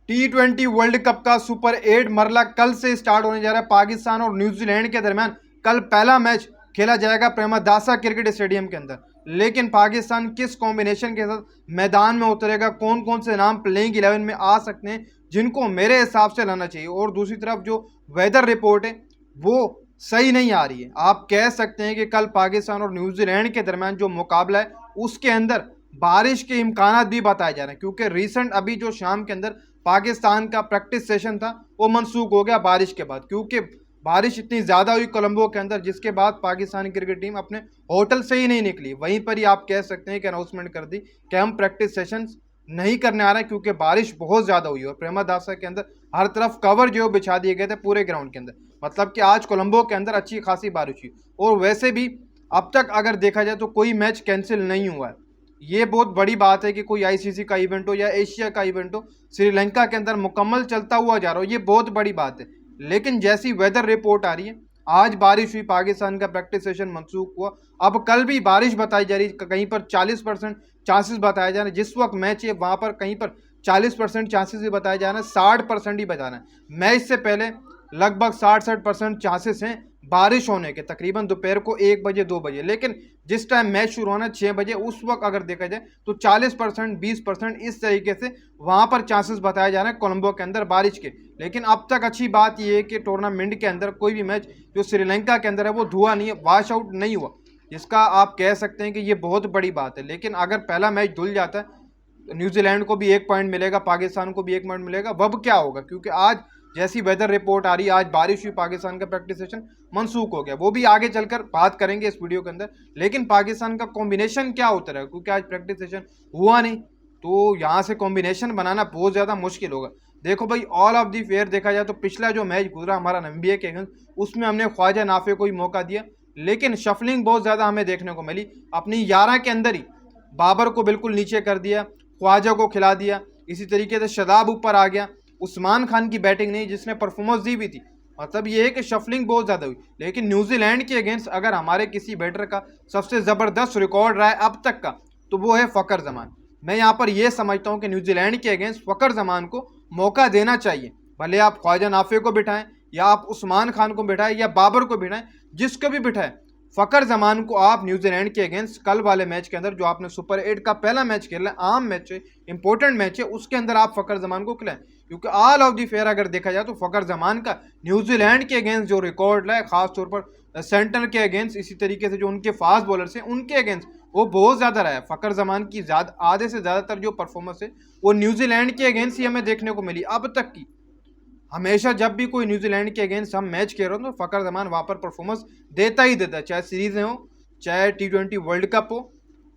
T20 world cup का super 8 मरला कल से स्टार्ट होने जा रहा है। पाकिस्तान और न्यूजीलैंड के दरमियान कल पहला मैच खेला जाएगा प्रेमदासा क्रिकेट स्टेडियम के अंदर। लेकिन पाकिस्तान किस कॉम्बिनेशन के साथ मैदान में उतरेगा, कौन कौन से नाम प्लेइंग 11 में आ सकते हैं जिनको मेरे हिसाब से लाना चाहिए, और दूसरी तरफ जो वेदर रिपोर्ट है वो सही नहीं आ रही है। आप कह सकते हैं कि कल पाकिस्तान और न्यूजीलैंड के दरमियान जो मुकाबला है उसके अंदर बारिश के इम्कानात भी बताए जा रहे हैं, क्योंकि रिसेंट अभी जो शाम के अंदर पाकिस्तान का प्रैक्टिस सेशन था वो मनसूख हो गया बारिश के बाद, क्योंकि बारिश इतनी ज़्यादा हुई कोलंबो के अंदर, जिसके बाद पाकिस्तान क्रिकेट टीम अपने होटल से ही नहीं निकली। वहीं पर ही आप कह सकते हैं कि अनाउंसमेंट कर दी कि हम प्रैक्टिस सेशंस नहीं करने आ रहे हैं क्योंकि बारिश बहुत ज़्यादा हुई है। और प्रेमदासा के अंदर हर तरफ कवर जो बिछा दिए गए थे पूरे ग्राउंड के अंदर, मतलब कि आज कोलंबो के अंदर अच्छी खासी बारिश हुई। और वैसे भी अब तक अगर देखा जाए तो कोई मैच कैंसिल नहीं हुआ है। ये बहुत बड़ी बात है कि कोई आईसीसी का इवेंट हो या एशिया का इवेंट हो, श्रीलंका के अंदर मुकम्मल चलता हुआ जा रहा हो, ये बहुत बड़ी बात है। लेकिन जैसी वेदर रिपोर्ट आ रही है, आज बारिश हुई, पाकिस्तान का प्रैक्टिस सेशन मनसूख हुआ, अब कल भी बारिश बताई जा रही है, कहीं पर 40% चांसेस बताए जा रहे हैं। जिस वक्त मैच है वहाँ पर कहीं पर 40% चांसेस ही बताए जा रहे हैं, 60% ही बता रहे हैं। मैच से पहले लगभग 60-60% चांसेस हैं बारिश होने के, तकरीबन दोपहर को 1 बजे 2 बजे। लेकिन जिस टाइम मैच शुरू होना 6 बजे, उस वक्त अगर देखा जाए तो 40% 20% इस तरीके से वहाँ पर चांसेस बताए जा रहे हैं कोलंबो के अंदर बारिश के। लेकिन अब तक अच्छी बात यह है कि टूर्नामेंट के अंदर कोई भी मैच जो श्रीलंका के अंदर है वो धुआ नहीं है, वॉश आउट नहीं हुआ, जिसका आप कह सकते हैं कि ये बहुत बड़ी बात है। लेकिन अगर पहला मैच धुल जाता है, न्यूजीलैंड को भी 1 पॉइंट मिलेगा, पाकिस्तान को भी 1 पॉइंट मिलेगा, वब क्या होगा? क्योंकि आज जैसी वेदर रिपोर्ट आ रही है, आज बारिश हुई, पाकिस्तान का प्रैक्टिस सेशन मनसूख हो गया, वो भी आगे चलकर बात करेंगे इस वीडियो के अंदर। लेकिन पाकिस्तान का कॉम्बिनेशन क्या होता रहा, क्योंकि आज प्रैक्टिस सेशन हुआ नहीं, तो यहाँ से कॉम्बिनेशन बनाना बहुत ज़्यादा मुश्किल होगा। देखो भाई, ऑल ऑफ दी फेयर देखा जाए तो पिछला जो मैच गुजरा हमारा नामिबिया के अगेंस्ट, उसमें हमने ख्वाजा नाफे को ही मौका दिया, लेकिन शफलिंग बहुत ज़्यादा हमें देखने को मिली। अपनी 11 के अंदर ही बाबर को बिल्कुल नीचे कर दिया, ख्वाजा को खिला दिया, इसी तरीके से शदाब ऊपर आ गया, उस्मान खान की बैटिंग नहीं जिसने परफॉर्मेंस दी भी थी। मतलब ये है कि शफलिंग बहुत ज़्यादा हुई। लेकिन न्यूजीलैंड के अगेंस्ट अगर हमारे किसी बैटर का सबसे ज़बरदस्त रिकॉर्ड रहा है अब तक का, तो वो है फ़खर जमान। मैं यहाँ पर यह समझता हूँ कि न्यूजीलैंड के अगेंस्ट फ़खर जमान को मौका देना चाहिए, भले आप ख्वाजा नाफे को बिठाएं या आप उस्मान खान को बिठाएं या बाबर को बिठाएं, जिसको भी बिठाएं, फ़खर जमान को आप न्यूजीलैंड के अगेंस्ट कल वाले मैच के अंदर, जो आपने सुपर 8 का पहला मैच खेला है, आम मैच है, इंपॉर्टेंट मैच है, उसके अंदर आप फ़खर जमान को खिलाएं। क्योंकि ऑल ऑफ दी फेयर अगर देखा जाए तो फ़खर जमान का न्यूजीलैंड के अगेंस्ट जो रिकॉर्ड है, खासतौर पर सेंटर के अगेंस्ट, इसी तरीके से जो उनके फास्ट बॉलर्स हैं उनके अगेंस्ट, वो बहुत ज़्यादा रहा है। फ़खर जमान की आधे से ज़्यादातर जो परफॉर्मेंस है वो न्यूजीलैंड के अगेंस्ट ही हमें देखने को मिली अब तक की। हमेशा जब भी कोई न्यूजीलैंड के अगेंस्ट हम मैच खेल रहे हो तो फ़खर जमान वहाँ पर परफॉर्मेंस देता ही देता है, चाहे सीरीज़ें हो, चाहे T20 वर्ल्ड कप हो,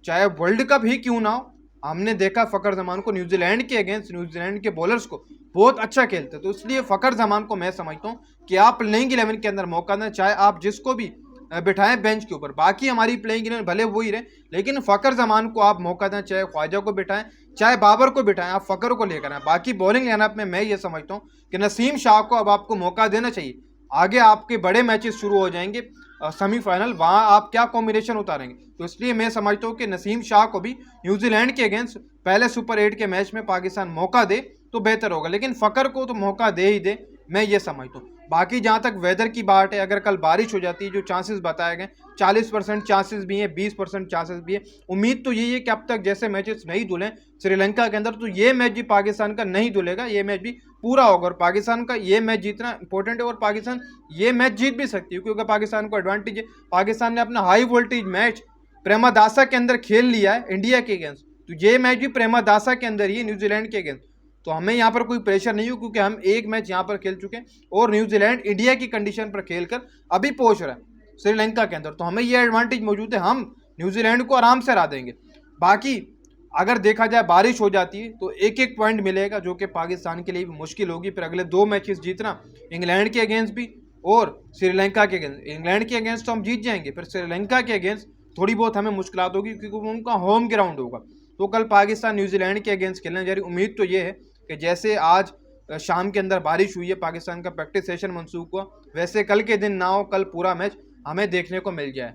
चाहे वर्ल्ड कप ही क्यों ना हो। हमने देखा फ़खर जमान को न्यूजीलैंड के अगेंस्ट, न्यूजीलैंड के बॉलर्स को बहुत अच्छा खेलते, तो इसलिए फ़खर जमान को मैं समझता हूँ कि आप प्लेइंग 11 के अंदर मौका दें, चाहे आप जिसको भी बिठाएं बेंच के ऊपर। बाकी हमारी प्लेइंग 11 भले वही रहे, लेकिन फ़खर जमान को आप मौका दें, चाहे ख्वाजा को बिठाएं चाहे बाबर को बिठाएं, आप फ़खर को लेकर आए। बाकी बॉलिंग लाइनअप में मैं ये समझता हूँ कि नसीम शाह को अब आपको मौका देना चाहिए। आगे आपके बड़े मैचेस शुरू हो जाएंगे, सेमीफाइनल, वहाँ आप क्या कॉम्बिनेशन उतारेंगे, तो इसलिए मैं समझता हूँ कि नसीम शाह को भी न्यूजीलैंड के अगेंस्ट पहले सुपर 8 के मैच में पाकिस्तान मौका दे तो बेहतर होगा। लेकिन फ़खर को तो मौका दे ही दे, मैं ये समझता हूँ। बाकी जहाँ तक वेदर की बात है, अगर कल बारिश हो जाती है, जो चांसेस बताए गए 40% चांसेस भी हैं, 20% चांसेस भी है, उम्मीद तो यही है कि अब तक जैसे मैचेस नहीं धुले श्रीलंका के अंदर, तो ये मैच भी पाकिस्तान का नहीं धुलेगा, ये मैच भी पूरा होगा। और पाकिस्तान का ये मैच जीतना इंपॉर्टेंट है, और पाकिस्तान ये मैच जीत भी सकती है क्योंकि पाकिस्तान को एडवांटेज है। पाकिस्तान ने अपना हाई वोल्टेज मैच प्रेमदासा के अंदर खेल लिया है इंडिया के अगेंस्ट, तो ये मैच भी प्रेमदासा के अंदर ही है न्यूजीलैंड के अगेंस्ट। तो हमें यहाँ पर कोई प्रेशर नहीं हो क्योंकि हम एक मैच यहाँ पर खेल चुके हैं और न्यूजीलैंड इंडिया की कंडीशन पर खेलकर अभी पहुँच रहा है श्रीलंका के अंदर, तो हमें ये एडवांटेज मौजूद है, हम न्यूजीलैंड को आराम से हरा देंगे। बाकी अगर देखा जाए बारिश हो जाती है तो 1-1 पॉइंट मिलेगा, जो कि पाकिस्तान के लिए भी मुश्किल होगी। फिर अगले 2 मैचेस जीतना, इंग्लैंड के अगेंस्ट भी और श्रीलंका के अगेंस्ट। इंग्लैंड के अगेंस्ट तो हम जीत जाएंगे, फिर श्रीलंका के अगेंस्ट थोड़ी बहुत हमें मुश्किलात होगी क्योंकि वो उनका होम ग्राउंड होगा। तो कल पाकिस्तान न्यूजीलैंड के अगेंस्ट खेलने जा रही, उम्मीद तो ये है कि जैसे आज शाम के अंदर बारिश हुई है, पाकिस्तान का प्रैक्टिस सेशन मनसूख हुआ, वैसे कल के दिन ना हो, कल पूरा मैच हमें देखने को मिल जाए।